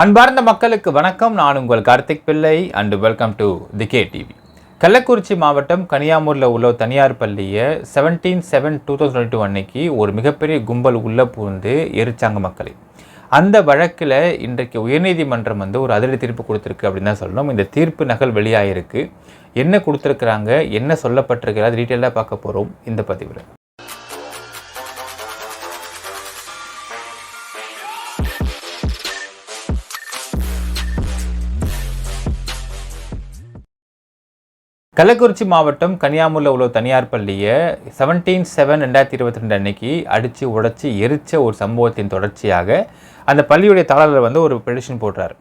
அன்பார்ந்த மக்களுக்கு வணக்கம். நான் உங்கள் கார்த்திக் பிள்ளை and welcome to the K TV. Kallakurichi மாவட்டம் கனியாமூரில் உள்ள தனியார் பள்ளியை 17/7/2022 அன்னைக்கு ஒரு மிகப்பெரிய கும்பல் உள்ளே பூந்து எரிச்சாங்க மக்களை. அந்த வழக்கில் இன்றைக்கு உயர்நீதிமன்றம் ஒரு அதிரடி தீர்ப்பு கொடுத்துருக்கு அப்படின்னு தான் சொல்லணும். இந்த தீர்ப்பு நகல் வெளியாகிருக்கு. என்ன கொடுத்துருக்குறாங்க, என்ன சொல்லப்பட்டிருக்கு, அது டீட்டெயிலாக பார்க்க போகிறோம் இந்த பதிவில். கள்ளக்குறிச்சி மாவட்டம் கனியாமூரில் உள்ள தனியார் பள்ளியை 17/7/2022 அன்னைக்கு அடித்து உடைச்சி எரித்த ஒரு சம்பவத்தின் தொடர்ச்சியாக அந்த பள்ளியுடைய தாளர் ஒரு பெட்டிஷன் போடுறாரு.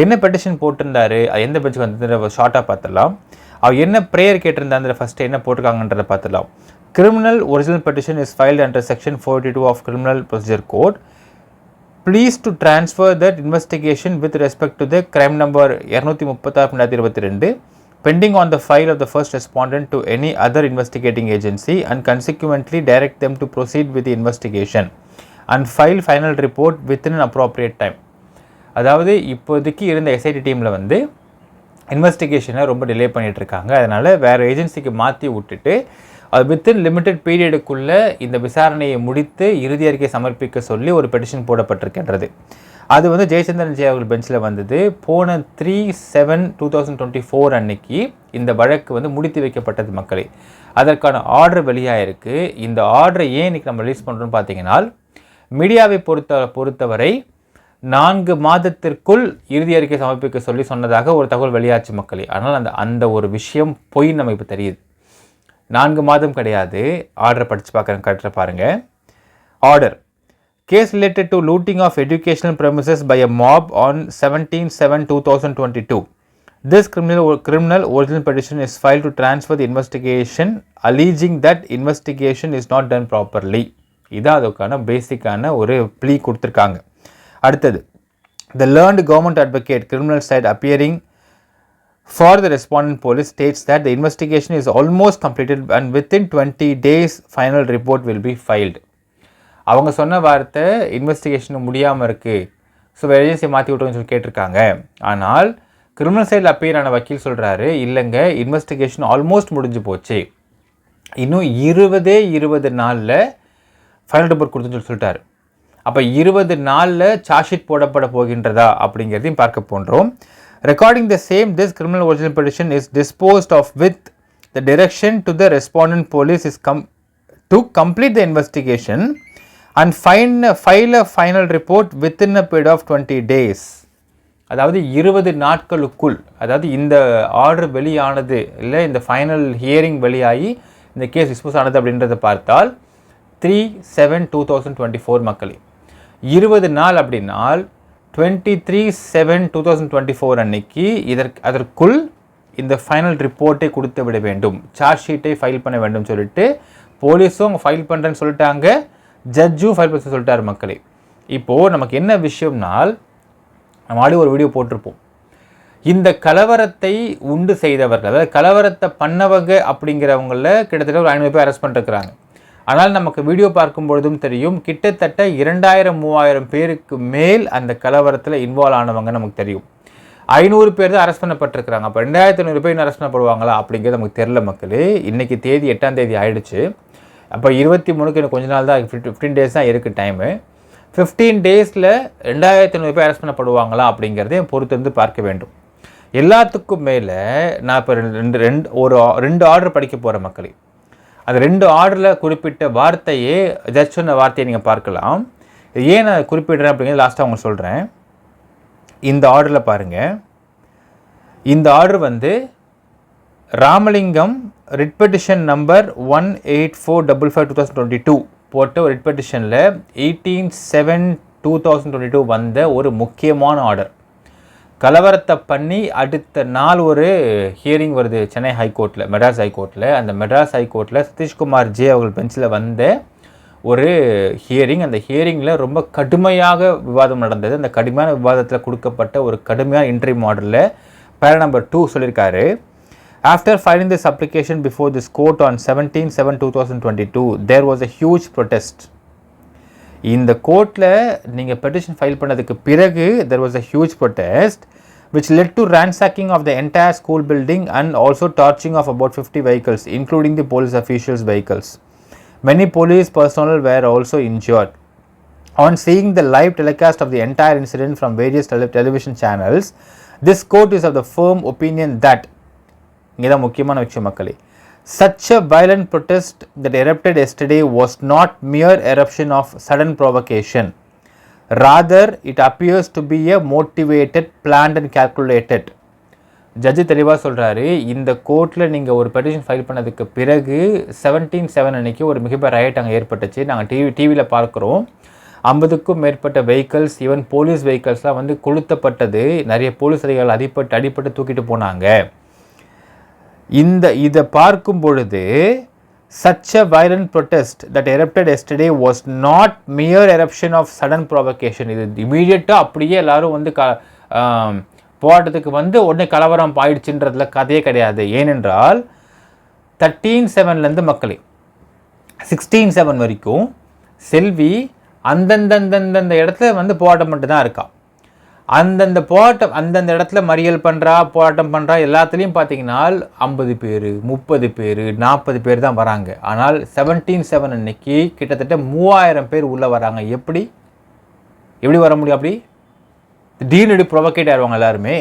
என்ன பெட்டிஷன் போட்டிருந்தாரு, அது எந்த பெஞ்சுக்கு வந்து ஷார்ட்டாக பார்த்துடலாம். அவர் என்ன ப்ரேயர் கேட்டிருந்தாரு, ஃபஸ்ட்டு என்ன போட்டிருக்காங்கன்றதை பார்த்துடலாம். Criminal original petition is filed under section 482 of criminal procedure code. Please to transfer that investigation with respect to the crime number 236/2022 pending on the file of the first respondent to any other investigating agency and consequently direct them to proceed with the investigation and file final report within an appropriate time. அதாவது இப்போதைக்கு இருந்த SID டீமில் இன்வெஸ்டிகேஷனை ரொம்ப delay பண்ணிகிட்டு இருக்காங்க. அதனால் வேறு ஏஜென்சிக்கு மாற்றி விட்டுட்டு அது வித்தின் லிமிட்டட் பீரியடுக்குள்ளே இந்த விசாரணையை முடித்து இறுதி அறிக்கை சமர்ப்பிக்க சொல்லி ஒரு பெட்டிஷன் போடப்பட்டிருக்கின்றது. அது ஜெயச்சந்திரன் ஜெய அவர்கள் பெஞ்சில் வந்தது. போன 3/7/2024 அன்னைக்கு இந்த வழக்கு முடித்து வைக்கப்பட்டது மக்களை. அதற்கான ஆர்டர் வெளியாகிருக்கு. இந்த ஆர்டரை ஏன் இன்றைக்கி நம்ம ரிலீஸ் பண்ணுறோன்னு பார்த்தீங்கன்னா, மீடியாவை பொறுத்தவரை 4 மாதத்திற்குள் இறுதி அறிக்கை சமர்ப்பிக்க சொல்லி சொன்னதாக ஒரு தகவல் வெளியாச்சு மக்களை. ஆனால் அந்த ஒரு விஷயம் பொய் நம்ம இப்போ தெரியுது. 4 மாதம் கிடையாது. ஆர்டரை படித்து பார்க்குறேன், கரெக்டாக பாருங்கள். Order: Case related to looting of educational premises by a mob on 17/7/2022. This criminal original petition is filed to transfer the investigation, alleging that investigation is not done properly. இதான் அதுக்கான பேசிக்கான ஒரு ப்ளீ கொடுத்துருக்காங்க. அடுத்தது, the learned government advocate criminal side appearing for the respondent police states that the investigation is almost completed and within 20 days final report will be filed. அவங்க சொன்ன வார்த்தை investigation முடியாமல் இருக்குது, ஸோ வேறு ஏஜென்சியை மாற்றி விட்டுருன்னு சொல்லி கேட்டிருக்காங்க. ஆனால் கிரிமினல் சைடில் அப்பீரான வக்கீல் சொல்கிறாரு, இல்லைங்க, இன்வெஸ்டிகேஷன் ஆல்மோஸ்ட் முடிஞ்சு போச்சு, இன்னும் 20 நாளில் ஃபைனல் ரிப்போர்ட் கொடுத்துன்னு சொல்லிட்டாரு. அப்போ 20 நாளில் சார்ஜ் ஷீட் போடப்பட போகின்றதா அப்படிங்கிறதையும் பார்க்க போன்றோம். Recording the same this criminal original petition is disposed of with the direction to the respondent police is to complete the investigation and file a final report within a period of 20 days. அதாவது 20 நாட்களுக்குள், அதாவது இந்த order வெளியானது இல்லை, இந்த final hearing வெளியாகி இந்த case dispose ஆனது அப்படின்றத பார்த்தால் 3/7/2024 மக்களே. 20 நாள் அப்படின்னால் 23/7/2024 அன்னைக்கு அதற்குள் இந்த ஃபைனல் ரிப்போர்ட்டை கொடுத்து விட வேண்டும், சார்ஜ் ஷீட்டை ஃபைல் பண்ண வேண்டும் சொல்லிட்டு போலீஸும் அவங்க ஃபைல் பண்ணுறேன்னு சொல்லிட்டாங்க, ஜட்ஜும் ஃபைல் பண்ண சொல்லிட்டார் மக்களே. இப்போது நமக்கு என்ன விஷயம்னால், நம்ம ஆடி ஒரு வீடியோ போட்டிருப்போம். இந்த கலவரத்தை உண்டு செய்தவர்கள், அதாவது கலவரத்தை பண்ணவங்க அப்படிங்கிறவங்கள கிட்டத்தட்ட ஒரு 500 பேர் அரெஸ்ட் பண்ணிருக்கிறாங்க. ஆனால் நமக்கு வீடியோ பார்க்கும்பொழுதும் தெரியும், கிட்டத்தட்ட 2000-3000 பேருக்கு மேல் அந்த கலவரத்தில் இன்வால்வ் ஆனவங்க நமக்கு தெரியும். 500 பேர் தான் அரெஸ்ட் பண்ணப்பட்டிருக்கிறாங்க. அப்போ 2500 பேர் அரெஸ்ட் பண்ணப்படுவாங்களா அப்படிங்கிறது நமக்கு தெரியல மக்களே. இன்றைக்கி தேதி 8ஆம் தேதி ஆகிடுச்சு. அப்போ 23க்கு இன்னும் கொஞ்ச நாள் தான், 15 டேஸ் தான் இருக்குது டைமு. 15 டேஸில் 2500 பேர் அரெஸ்ட் பண்ணப்படுவாங்களா அப்படிங்கிறதையும் பொறுத்து பார்க்க வேண்டும். எல்லாத்துக்கும் மேலே நான் இப்போ 2 ஆர்டர் படிக்க போகிற மக்களே. அந்த 2 ஆர்டரில் குறிப்பிட்ட வார்த்தையே, ஜட்ஜ் சொன்ன வார்த்தையை நீங்கள் பார்க்கலாம். ஏன் நான் குறிப்பிடுறேன் அப்படிங்கிறது லாஸ்ட்டாக அவங்க சொல்கிறேன். இந்த ஆர்டரில் பாருங்கள். இந்த order Ramalingam writ petition number 18455/2022 போட்ட ஒரு ரிட் பெட்டிஷனில் 18/7/2022 வந்த ஒரு முக்கியமான ஆர்டர். கலவரத்தை பண்ணி அடுத்த நாள் ஒரு ஹியரிங் வருது சென்னை ஹைகோர்ட்டில், மெட்ராஸ் ஹைகோர்ட்டில். அந்த மெட்ராஸ் ஹைகோர்ட்டில் சதீஷ்குமார் ஜே அவர்கள் பெஞ்சில் வந்த ஒரு ஹியரிங். அந்த ஹியரிங்கில் ரொம்ப கடுமையாக விவாதம் நடந்தது. அந்த கடுமையான விவாதத்தில் கொடுக்கப்பட்ட ஒரு கடுமையான இன்ட்ரி மாடலில் பேரா நம்பர் 2 சொல்லியிருக்காரு. After filing this application before this court on 17/7/2022, there was a huge protest. இந்த கோர்ட்டில் நீங்கள் பெட்டிஷன் ஃபைல் பண்ணதுக்கு பிறகு there was a huge protest which led to ransacking of the entire school building and also torching of about 50 vehicles including the police officials' vehicles. Many police personnel were also injured. On seeing the live telecast of the entire incident from various television channels, this court is of the firm opinion that இங்கே தான் முக்கியமான விஷயம் மக்களே, such a violent protest that erupted yesterday was not mere eruption of sudden provocation. Rather, it appears to be a motivated, planned and calculated. ஜட்ஜி தெளிவாக சொல்கிறாரு, இந்த கோர்ட்டில் நீங்கள் ஒரு பெட்டிஷன் ஃபைல் பண்ணதுக்கு பிறகு 17/7 அன்னைக்கு ஒரு மிகப்பெரிய ரைட் அங்கே ஏற்பட்டுச்சு. நாங்கள் டிவியில் பார்க்குறோம். 50க்கும் மேற்பட்ட வெஹிக்கல்ஸ், ஈவன் போலீஸ் வெஹிக்கல்ஸ்லாம் வந்து கொளுத்தப்பட்டது. நிறைய போலீஸ் அதிகாரிகள் அடிப்பட்டு தூக்கிட்டு போனாங்க. இதை பார்க்கும் பொழுது such a violent protest that erupted yesterday was not mere eruption of sudden provocation. இது இமீடியட்டாக அப்படியே எல்லாரும் வந்து போராட்டத்துக்கு வந்து உடனே கலவரம் ஆயிடுச்சுன்றதுல கதையே கிடையாது. ஏனென்றால் 13/7 மக்களே 16/7 வரைக்கும் செல்வி அந்தந்த இடத்துல வந்து போராட்டம் மட்டும் தான் இருக்கா. அந்தந்த இடத்துல மறியல் பண்ணுறா, போராட்டம் பண்ணுறா. எல்லாத்துலேயும் பார்த்தீங்கன்னா 50 பேர், 30 பேர், 40 பேர் தான் வராங்க. ஆனால் 17/7 அன்னைக்கு கிட்டத்தட்ட 3000 பேர் உள்ளே வராங்க. எப்படி வர முடியும்? அப்படி திடீர்னு ப்ரொவோகேட் ஆயிடுவாங்க எல்லாருமே.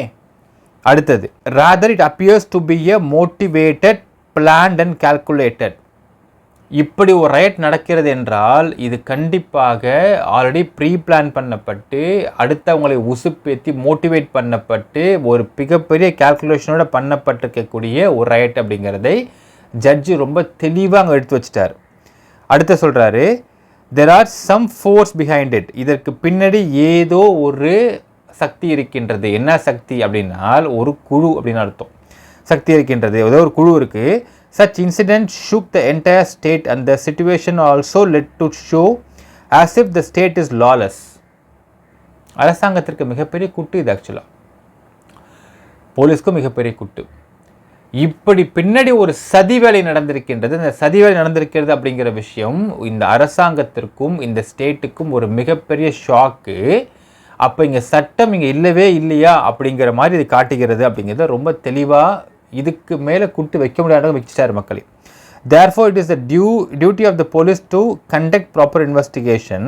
அடுத்தது, rather it appears to be a motivated, planned and calculated. இப்படி ஒரு ரைட் நடக்கிறது என்றால் இது கண்டிப்பாக ஆல்ரெடி ப்ரீ பிளான் பண்ணப்பட்டு அடுத்தவங்களை உசுப்பேற்றி மோட்டிவேட் பண்ணப்பட்டு ஒரு மிகப்பெரிய கேல்குலேஷனோட பண்ணப்பட்டிருக்கக்கூடிய ஒரு ரைட் அப்படிங்கிறதை ஜட்ஜு ரொம்ப தெளிவாக அங்கே எடுத்து வச்சிட்டார். அடுத்த சொல்கிறாரு, there are some force behind it. இதற்கு பின்னாடி ஏதோ ஒரு சக்தி இருக்கின்றது. என்ன சக்தி அப்படின்னால் ஒரு குழு அப்படின்னு அர்த்தம். சக்தி இருக்கின்றது, ஏதோ ஒரு குழு இருக்குது. Such incident shook the entire state and the situation also led to show as if the state is lawless. அரசாங்கத்திற்கு மிகப்பெரிய குட்டு இது. ஆக்சுவலாக போலீஸ்க்கும் மிகப்பெரிய குட்டு. இப்படி பின்னாடி ஒரு சதி வேலை நடந்திருக்கின்றது. இந்த சதி வேலை நடந்திருக்கிறது அப்படிங்கிற விஷயம் இந்த அரசாங்கத்திற்கும் இந்த ஸ்டேட்டுக்கும் ஒரு மிகப்பெரிய ஷாக்கு. அப்போ இங்கே சட்டம் இங்கே இல்லவே இல்லையா அப்படிங்கிற மாதிரி இது காட்டுகிறது அப்படிங்கிறத ரொம்ப தெளிவாக இதுக்கு மேலே குட்டு வைக்க முடியாத வச்சுட்டார் மக்களே. Therefore, it is the duty of the police to conduct proper investigation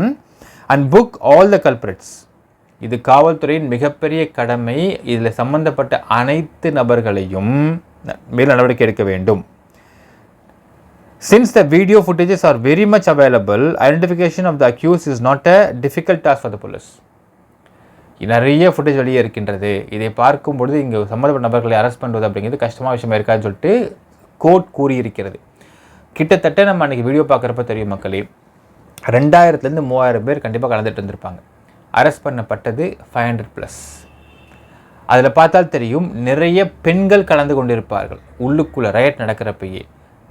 and book all the culprits. இது காவல்துறையின் மிகப்பெரிய கடமை. இதில் சம்பந்தப்பட்ட அனைத்து நபர்களையும் மேல் நடவடிக்கை எடுக்க வேண்டும். Since the video footages are very much available, identification of the accused is not a difficult task for the police. நிறைய ஃபுட்டேஜ் வெளியே இருக்கின்றது. இதை பார்க்கும்பொழுது இங்கே சம்மந்தப்பட்ட நபர்களை அரெஸ்ட் பண்ணுறது அப்படிங்கிறது கஷ்டமான விஷயமா இருக்காதுன்னு சொல்லிட்டு கோர்ட் கூறியிருக்கிறது. கிட்டத்தட்ட நம்ம அன்றைக்கி வீடியோ பார்க்குறப்ப தெரியும் மக்களே, 2000 3000 பேர் கண்டிப்பாக கலந்துட்டு இருந்திருப்பாங்க. அரெஸ்ட் பண்ணப்பட்டது 500+. அதில் பார்த்தால் தெரியும் நிறைய பெண்கள் கலந்து கொண்டிருப்பார்கள். உள்ளுக்குள்ளே ரைட் நடக்கிறப்பயே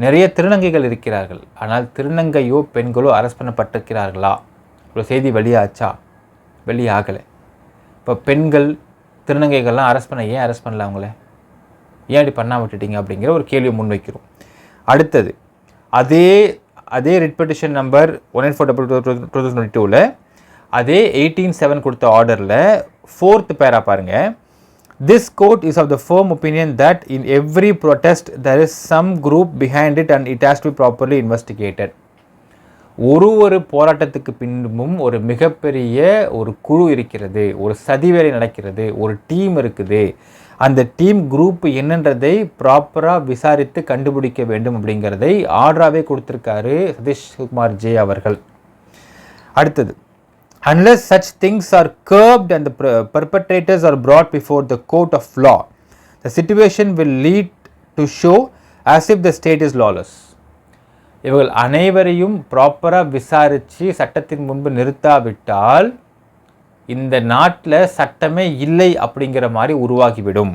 நிறைய திருநங்கைகள் இருக்கிறார்கள். ஆனால் திருநங்கையோ பெண்களோ அரெஸ்ட் பண்ணப்பட்டிருக்கிறார்களா? ஒரு செய்தி வெளியாச்சா? வெளியாகலை. இப்போ பெண்கள் திருநங்கைகள்லாம் அரெஸ்ட் பண்ணல அவங்கள ஏன் அப்படி பண்ணாம விட்டுட்டீங்க அப்படிங்கிற ஒரு கேள்வியை முன்வைக்கிறோம். அடுத்தது, அதே ரிட் பெட்டிஷன் நம்பர் 184/2022 அதே 18/7 கொடுத்த ஆர்டரில் 4th பேரா பாருங்க. This court is of the firm opinion that in every protest there is some group behind it and it has to be properly investigated. ஒரு போராட்டத்துக்கு பின்பும் ஒரு மிகப்பெரிய ஒரு குழு இருக்கிறது, ஒரு சதிவேலை நடக்கிறது, ஒரு டீம் இருக்குது. அந்த டீம் குரூப் என்னன்றதை ப்ராப்பராக விசாரித்து கண்டுபிடிக்க வேண்டும் அப்படிங்கிறதை ஆர்டராகவே கொடுத்துருக்காரு சதீஷ்குமார் ஜே அவர்கள். அடுத்தது, unless such things are curbed and the perpetrators are brought before the court of law, the situation will lead to show as if the state is lawless. இவர்கள் அனைவரையும் ப்ராப்பராக விசாரித்து சட்டத்தின் முன்பு நிறுத்தாவிட்டால் இந்த நாட்டில் சட்டமே இல்லை அப்படிங்கிற மாதிரி உருவாகிவிடும்.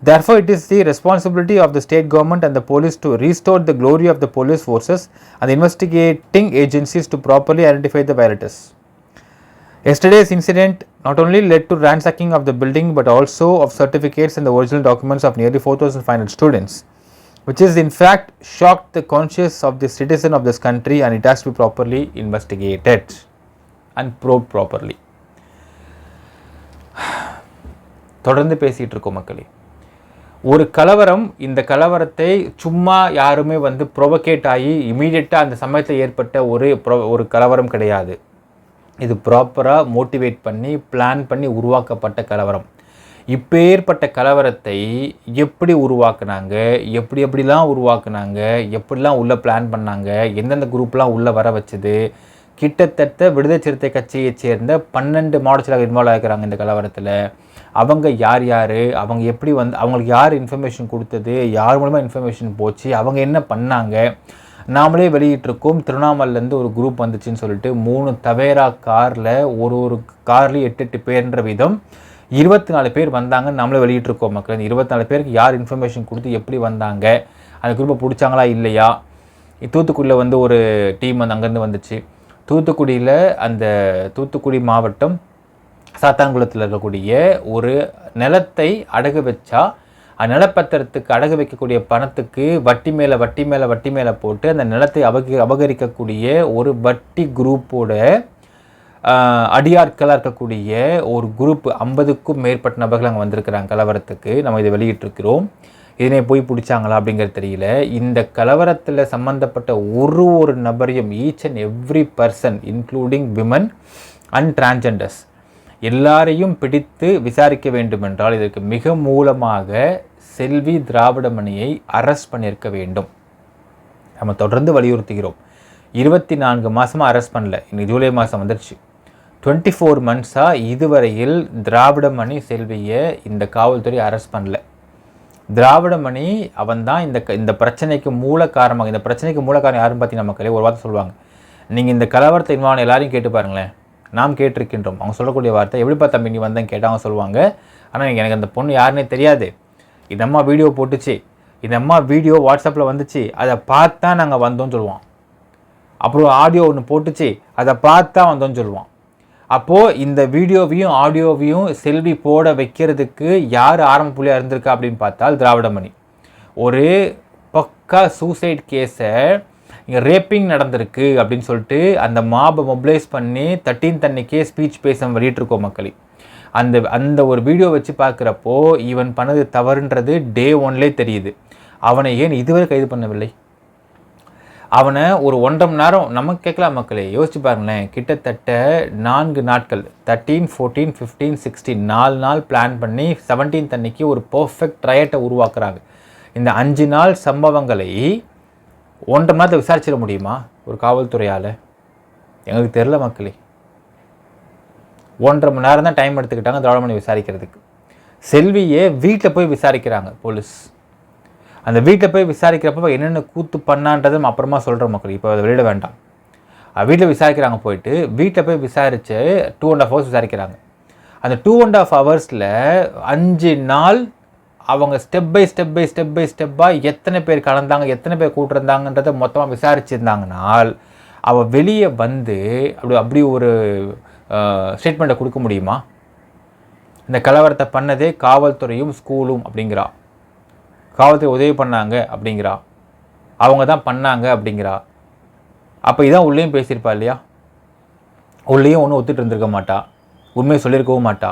Therefore, it is the responsibility of the state government and the police to restore the glory of the police forces and the investigating agencies to properly identify the violators. Yesterday's incident not only led to ransacking of the building but also of certificates and the original documents of nearly 4,500 students, which is in fact shocked the conscience of the citizen of this country and it has to be properly investigated. And probe properly. தொடர்ந்து பேசிகிட்டு இருக்கோம் மக்களே. ஒரு கலவரம், இந்த கலவரத்தை சும்மா யாருமே ப்ரொவகேட் ஆகி இமீடியட்டாக அந்த சமயத்தில் ஏற்பட்ட ஒரு கலவரம் கிடையாது. இது ப்ராப்பராக மோட்டிவேட் பண்ணி பிளான் பண்ணி உருவாக்கப்பட்ட கலவரம். இப்பேற்பட்ட கலவரத்தை எப்படி உருவாக்குனாங்க, எப்படிலாம் உருவாக்குனாங்க, எப்படிலாம் உள்ளே பிளான் பண்ணாங்க, எந்தெந்த குரூப்லாம் உள்ளே வர வச்சது, கிட்டத்தட்ட விடுதலை சிறுத்தை கட்சியை சேர்ந்த 12 மாவட்டத்தில் இன்வால்வ் ஆகிக்கிறாங்க இந்த கலவரத்தில். அவங்க யார் யார், அவங்க எப்படி அவங்களுக்கு யார் இன்ஃபர்மேஷன் கொடுத்தது, யார் மூலமாக இன்ஃபர்மேஷன் போச்சு, அவங்க என்ன பண்ணாங்க. நாமளே வெளியிட்டிருக்கோம், திருவண்ணாமலேருந்து ஒரு குரூப் வந்துச்சுன்னு சொல்லிட்டு 3 தவேரா காரில் ஒரு கார்லேயும் 8 பேர்ன்ற விதம் 24 பேர் வந்தாங்கன்னு நம்மளே வெளியிட்டிருக்கோம் மக்கள். இந்த 24 பேருக்கு யார் இன்ஃபர்மேஷன் கொடுத்து எப்படி வந்தாங்க, அந்த குரூப்பை பிடிச்சாங்களா இல்லையா. தூத்துக்குடியில் ஒரு டீம் அங்கேருந்து வந்துச்சு. தூத்துக்குடியில் அந்த தூத்துக்குடி மாவட்டம் சாத்தான்குளத்தில் இருக்கக்கூடிய ஒரு நிலத்தை அடகு வச்சா அந்த நிலப்பத்திரத்துக்கு அடகு வைக்கக்கூடிய பணத்துக்கு வட்டி மேலே போட்டு அந்த நிலத்தை அபகரிக்கக்கூடிய ஒரு வட்டி குரூப்போட அடியாட்களாக இருக்கக்கூடிய ஒரு குரூப் 50க்கும் மேற்பட்ட நபர்கள் அங்கே வந்திருக்கிறாங்க கலவரத்துக்கு. நம்ம இதை வெளியிட்டிருக்கிறோம். இதனை போய் பிடிச்சாங்களா அப்படிங்கிறது தெரியல. இந்த கலவரத்தில் சம்மந்தப்பட்ட ஒரு நபரையும் each and every person including women and transgenders எல்லாரையும் பிடித்து விசாரிக்க வேண்டுமென்றால் இதற்கு மிக மூலமாக செல்வி திராவிடமணியை அரெஸ்ட் பண்ணியிருக்க வேண்டும். நம்ம தொடர்ந்து வலியுறுத்துகிறோம். 24 மாதமாக அரெஸ்ட் பண்ணல. இன்னைக்கு ஜூலை மாதம் வந்துடுச்சு. 24 மந்த்ஸாக இதுவரையில் திராவிடமணி செல்வியை இந்த காவல்துறை அரெஸ்ட் பண்ணல. திராவிடமணி அவன் தான் இந்த பிரச்சனைக்கு மூல காரணமாக. இந்த பிரச்சனைக்கு மூல காரணம் யாருன்னு பார்த்தீங்கன்னா மக்களே ஒரு வார்த்தை சொல்லுவாங்க. நீங்கள் இந்த கலவரத்தை இன்வால்வ் எல்லாரையும் கேட்டு பாருங்களேன். நாம் கேட்டிருக்கின்றோம். அவங்க சொல்லக்கூடிய வார்த்தை, எப்படிப்பா தம்பி நீ வந்தேன்னு கேட்டால் சொல்லுவாங்க, ஆனால் எனக்கு அந்த பொண்ணு யாருன்னே தெரியாது, இந்த அம்மா வீடியோ போட்டுச்சு, இந்த அம்மா வீடியோ வாட்ஸ்அப்பில் வந்துச்சு, அதை பார்த்தா நாங்கள் வந்தோம்னு சொல்லுவான். அப்புறம் ஆடியோ ஒன்று போட்டுச்சு, அதை பார்த்தா வந்தோம்னு சொல்லுவான். அப்போது இந்த வீடியோவையும் ஆடியோவையும் செல்வி போட வைக்கிறதுக்கு யார் ஆரம்ப புள்ளியாக இருந்திருக்கா அப்படின்னு பார்த்தால் திராவிடமணி. ஒரு பக்கா சூசைட் கேஸை இங்கே ரேப்பிங் நடந்திருக்கு அப்படின்னு சொல்லிட்டு அந்த மாபை மொபிலைஸ் பண்ணி 13th அன்னைக்கே ஸ்பீச் பேச வெளியிட்டிருக்கோம் மக்களே. அந்த ஒரு வீடியோ வச்சு பார்க்குறப்போ இவன் பண்ணது தவறுன்றது டே 1லே தெரியுது. அவனை ஏன் இதுவரை கைது பண்ணவில்லை? அவனை ஒரு 1.5 மணி நேரம் நமக்கு கேட்கலாம் மக்களே, யோசிச்சு பாருங்களேன். கிட்டத்தட்ட 4 நாட்கள் 13, 14, 15, 16 4 நாள் பிளான் பண்ணி 17th அன்னைக்கு ஒரு பர்ஃபெக்ட் ட்ரையட்டை உருவாக்குறாங்க. இந்த 5 நாள் சம்பவங்களை 1.5 மணி நேரத்தை விசாரிச்சிட முடியுமா ஒரு காவல்துறையால்? எங்களுக்கு தெரில மக்களே. 1.5 மணி நேரம் தான் டைம் எடுத்துக்கிட்டாங்க திராவிடமணி விசாரிக்கிறதுக்கு. செல்வியே வீட்டில் போய் விசாரிக்கிறாங்க போலீஸ். அந்த வீட்டில் போய் விசாரிக்கிறப்ப என்னென்ன கூத்து பண்ணான்றதும் அப்புறமா சொல்கிற மக்கள், இப்போ அதை வெளியிட வேண்டாம். வீட்டில் விசாரிக்கிறாங்க. போயிட்டு வீட்டில் போய் விசாரித்து 2.5 hours விசாரிக்கிறாங்க. அந்த 2.5 hours 5 நாள் அவங்க ஸ்டெப் பை ஸ்டெப்பாக எத்தனை பேர் கலந்தாங்க, எத்தனை பேர் கூட்டிருந்தாங்கன்றதை மொத்தமாக விசாரிச்சிருந்தாங்கனால் அவள் வெளியே வந்து அப்படி ஒரு ஸ்டேட்மெண்ட்டை கொடுக்க முடியுமா? இந்த கலவரத்தை பண்ணதே காவல்துறையும் ஸ்கூலும் அப்படிங்கிறா. காவல்துறை உதவி பண்ணாங்க அப்படிங்கிறா. அவங்க தான் பண்ணாங்க அப்படிங்கிறா. அப்போ இதான் உள்ளேயும் பேசியிருப்பா இல்லையா? உள்ளேயும் ஒன்றும் ஒத்துட்டு இருந்திருக்க மாட்டா, உண்மையை சொல்லியிருக்கவும் மாட்டா.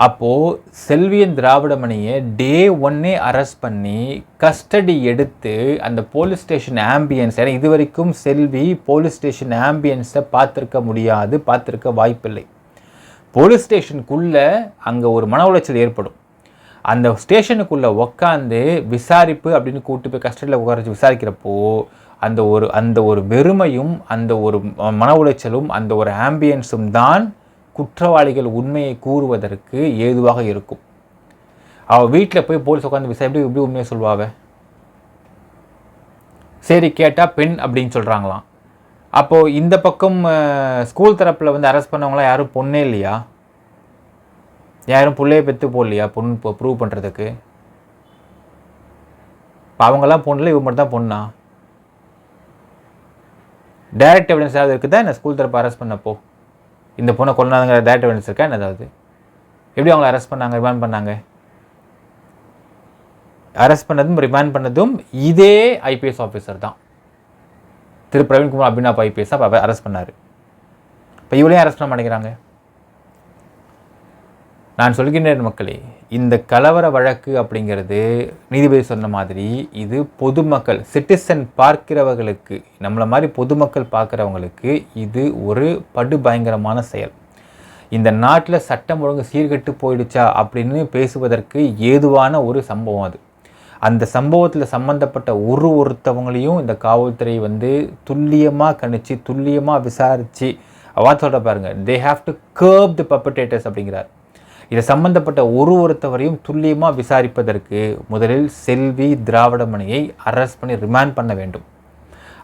அப்போது செல்வியின் திராவிடமணியை டே 1 அரெஸ்ட் பண்ணி கஸ்டடி எடுத்து அந்த போலீஸ் ஸ்டேஷன் ஆம்பியன்ஸ், ஏன்னா இது வரைக்கும் செல்வி போலீஸ் ஸ்டேஷன் ஆம்பியன்ஸை பார்த்துருக்க வாய்ப்பில்லை. போலீஸ் ஸ்டேஷனுக்குள்ளே அங்கே ஒரு மன உளைச்சல் ஏற்படும். அந்த ஸ்டேஷனுக்குள்ளே உக்காந்து விசாரிப்பு அப்படின்னு கூப்பிட்டு போய் கஸ்டடியில் உட்கார வச்சு விசாரிக்கிறப்போ அந்த ஒரு வெறுமையும் அந்த ஒரு மன உளைச்சலும் அந்த ஒரு ஆம்பியன்ஸும் தான் குற்றவாளிகள் உண்மையை கூறுவதற்கு ஏதுவாக இருக்கும். அவள் வீட்டில் போய் போலீஸ் உட்காந்து விசாரிப்பு எப்படி உண்மையை சொல்வாவ? சரி கேட்டால் பெண் அப்படின்னு சொல்கிறாங்களாம். அப்போது இந்த பக்கம் ஸ்கூல் தரப்பில் அரெஸ்ட் பண்ணவங்களாம் யாரும் பொண்ணே இல்லையா? யாரும் பிள்ளையை பெற்று போடலையா பொண்ணு ப்ரூவ் பண்ணுறதுக்கு? இப்போ அவங்கெல்லாம் பொண்ணில் இவங்க மட்டும் தான் பொண்ணா? டைரக்ட் எவிடன்ஸ் ஏதாவது இருக்குதா என்ன? ஸ்கூல் தரப்பு அரெஸ்ட் பண்ணப்போ இந்த பொண்ணை கொண்டாதுங்கிற டைரக்ட் எவிடன்ஸ் இருக்கா என்ன? ஏதாவது எப்படி அவங்கள அரெஸ்ட் பண்ணாங்க, ரிமாண்ட் பண்ணாங்க? அரெஸ்ட் பண்ணதும் ரிமாண்ட் பண்ணதும் இதே ஐபிஎஸ் ஆஃபீஸர் தான். திரு பிரவீன்குமார் அபினாப் ஐபிஎஸ் தான் அரெஸ்ட் பண்ணார். இப்போ இவளையும் அரெஸ்ட் பண்ண மாட்டேங்கிறாங்க. நான் சொல்கின்றேன் மக்களே, இந்த கலவர வழக்கு அப்படிங்கிறது நீதிபதி சொன்ன மாதிரி இது பொதுமக்கள் சிட்டிசன் பார்க்கிறவர்களுக்கு, நம்மளை மாதிரி பொதுமக்கள் பார்க்குறவங்களுக்கு இது ஒரு படுபயங்கரமான செயல். இந்த நாட்டில் சட்டம் ஒழுங்கு சீர்கெட்டு போயிடுச்சா அப்படின்னு பேசுவதற்கு ஏதுவான ஒரு சம்பவம் அது. அந்த சம்பவத்தில் சம்மந்தப்பட்ட ஒருத்தவங்களையும் இந்த காவல்துறை துல்லியமாக கணிச்சு துல்லியமாக விசாரித்து சொல்கிற பாருங்கள், தே ஹாவ் டு கர்ப் தி பர்பட்ரேட்டர்ஸ் அப்படிங்கிறார். இதை சம்பந்தப்பட்ட ஒருத்தவரையும் துல்லியமாக விசாரிப்பதற்கு முதலில் செல்வி திராவிடமணியை அரெஸ்ட் பண்ணி ரிமாண்ட் பண்ண வேண்டும்.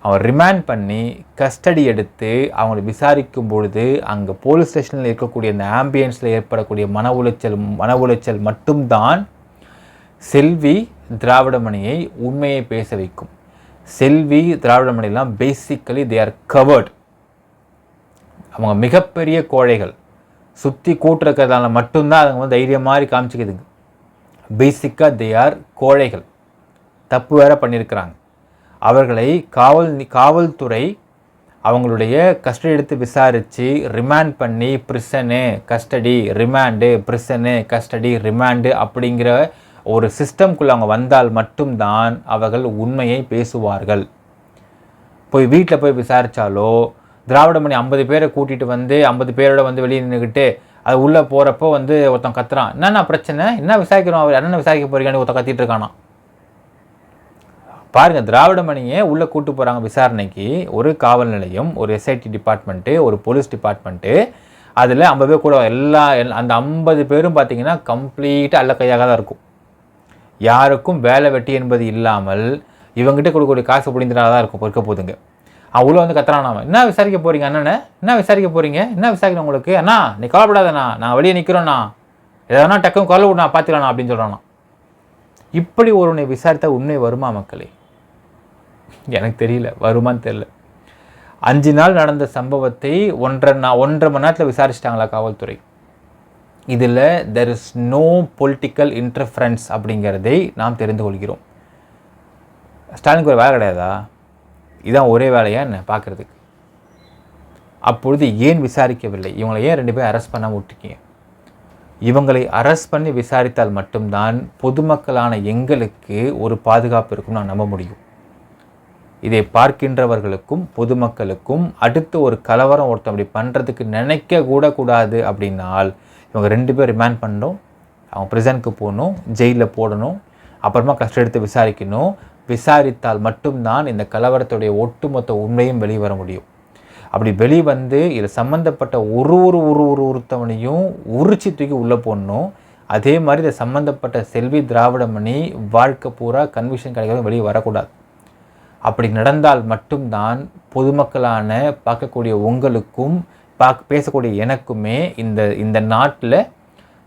அவன் ரிமாண்ட் பண்ணி கஸ்டடி எடுத்து அவங்களை விசாரிக்கும் பொழுது அங்கே போலீஸ் ஸ்டேஷனில் இருக்கக்கூடிய அந்த ஆம்பியன்ஸில் ஏற்படக்கூடிய மன உளைச்சல் மட்டும்தான் செல்வி திராவிடமணியை உண்மையை பேச வைக்கும். செல்வி திராவிடமணிலாம் பேசிக்கலி தே ஆர் கவர்ட். அவங்க மிகப்பெரிய கோழைகள். சுற்றி கூட்டுறதுனால மட்டும்தான் அவங்க தைரியம் மாதிரி காமிச்சிக்குதுங்க. பேசிக்காக தே ஆர் கோழைகள். தப்பு வேற பண்ணியிருக்கிறாங்க. அவர்களை காவல்துறை அவங்களுடைய கஸ்டடி எடுத்து விசாரித்து ரிமாண்ட் பண்ணி பிரிசனு கஸ்டடி ரிமாண்டு பிரிசனு கஸ்டடி ரிமாண்டு அப்படிங்கிற ஒரு சிஸ்டம்குள்ளே அவங்க வந்தால் மட்டும்தான் அவர்கள் உண்மையை பேசுவார்கள். போய் வீட்டில் போய் விசாரித்தாலோ திராவிடமணி 50 பேரை கூட்டிகிட்டு 50 பேரோட வெளியே நின்றுக்கிட்டு அது உள்ளே போகிறப்போ ஒருத்தன் கத்துறான், என்னென்ன பிரச்சனை, என்ன விசாரிக்கிறோம், அவர் என்னென்ன விசாரிக்க போறீங்கன்னு ஒருத்தன் கத்திட்டு இருக்கானா. பாருங்கள், திராவிடமணியை உள்ளே கூட்டு போகிறாங்க விசாரணைக்கு. ஒரு காவல் நிலையம், ஒரு எஸ்ஐடி டிபார்ட்மெண்ட்டு, ஒரு போலீஸ் டிபார்ட்மெண்ட்டு, அதில் 50 பேர் கூட அந்த 50 பேரும் பார்த்தீங்கன்னா கம்ப்ளீட்டாக அல்ல கையாக தான் இருக்கும். யாருக்கும் வேலை வெட்டி என்பது இல்லாமல் இவங்ககிட்ட கொடுக்கக்கூடிய காசு பிடிந்ததாக தான் இருக்கும் இருக்க போதுங்க. அவ்வளோ கத்துறானாம, என்ன விசாரிக்க போகிறீங்க அண்ணனை, என்ன விசாரிக்க போகிறீங்க, என்ன விசாரிக்கணும் உங்களுக்கு, அண்ணா நீ கவலைப்படாதண்ணா, நான் வெளியே நிற்கிறோண்ணா, எதனா டக்குன்னு குரல் விட நான் பார்த்துக்கலாண்ணா அப்படின்னு சொல்கிறானா. இப்படி ஒருவனை விசாரித்தா உண்மை வருமா மக்களே? எனக்கு தெரியல, வருமானு தெரியல. 5 நாள் நடந்த சம்பவத்தை 1.5 மணி நேரத்தில் விசாரிச்சிட்டாங்களா காவல்துறை. இதில் there is no political interference அப்படிங்கிறதை நாம் தெரிந்து கொள்கிறோம். ஸ்டாலினுக்கு ஒரு வேலை கிடையாதா? இதுதான் ஒரே வேலையாக என்ன பார்க்குறதுக்கு? அப்பொழுது ஏன் விசாரிக்கவில்லை? இவங்களை ஏன் 2 பேரும் அரெஸ்ட் பண்ணாமல் விட்டுருக்கீங்க? இவங்களை அரெஸ்ட் பண்ணி விசாரித்தால் மட்டும்தான் பொதுமக்களான எங்களுக்கு ஒரு பாதுகாப்பு இருக்குன்னு நான் நம்ப முடியும். இதை பார்க்கின்றவர்களுக்கும் பொதுமக்களுக்கும் அடுத்து ஒரு கலவரம் ஒருத்தன் அப்படி பண்ணுறதுக்கு நினைக்க கூட கூடாது. அப்படின்னால் இவங்க 2 பேர் ரிமாண்ட் பண்ணணும், அவங்க ப்ரிசனுக்கு போகணும், ஜெயிலில் போடணும், அப்புறமா கஷ்டம் எடுத்து விசாரிக்கணும். விசாரித்தால் மட்டும்தான் இந்த கலவரத்துடைய ஒட்டுமொத்த உண்மையும் வெளிவர முடியும். அப்படி வெளிவந்து இதில் சம்மந்தப்பட்ட ஒருத்தவனையும் உரிச்சி தூக்கி உள்ளே போடணும். அதே மாதிரி இதை சம்மந்தப்பட்ட செல்வி திராவிடமணி வாழ்க்கை பூரா கன்விஷன் கிடைக்காத வெளியே வரக்கூடாது. அப்படி நடந்தால் மட்டும்தான் பொதுமக்களான பார்க்கக்கூடிய உங்களுக்கும் பேசக்கூடிய எனக்குமே இந்த நாட்டில்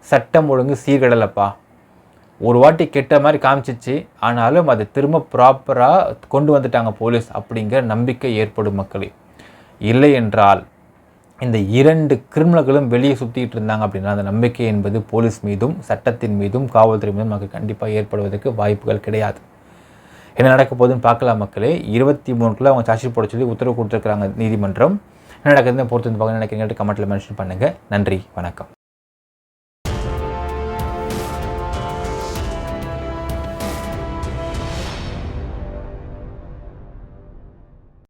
சட்டம் ஒழுங்கு சீர்கடலைப்பா. ஒரு வாட்டி கெட்ட மாதிரி காமிச்சிச்சு, ஆனாலும் அதை திரும்ப ப்ராப்பராக கொண்டு வந்துட்டாங்க போலீஸ் அப்படிங்கிற நம்பிக்கை ஏற்படும் மக்களே. இல்லை என்றால் இந்த 2 கிரிமினல்களும் வெளியே சுற்றிட்டு இருந்தாங்க அப்படின்னா அந்த நம்பிக்கை என்பது போலீஸ் மீதும் சட்டத்தின் மீதும் காவல்துறை மீதும் நமக்கு கண்டிப்பாக ஏற்படுவதற்கு வாய்ப்புகள் கிடையாது. என்ன நடக்க போகுதுன்னு பார்க்கலாம் மக்களே. 23 அவங்க சார்ஜ் போட சொல்லி உத்தரவு கொடுத்துருக்குறாங்க நீதிமன்றம். என்ன நடக்குதுன்னு பொறுத்து பார்க்க நினைக்கிறீங்க கமெண்ட்டில் மென்ஷன் பண்ணுங்கள். நன்றி, வணக்கம்.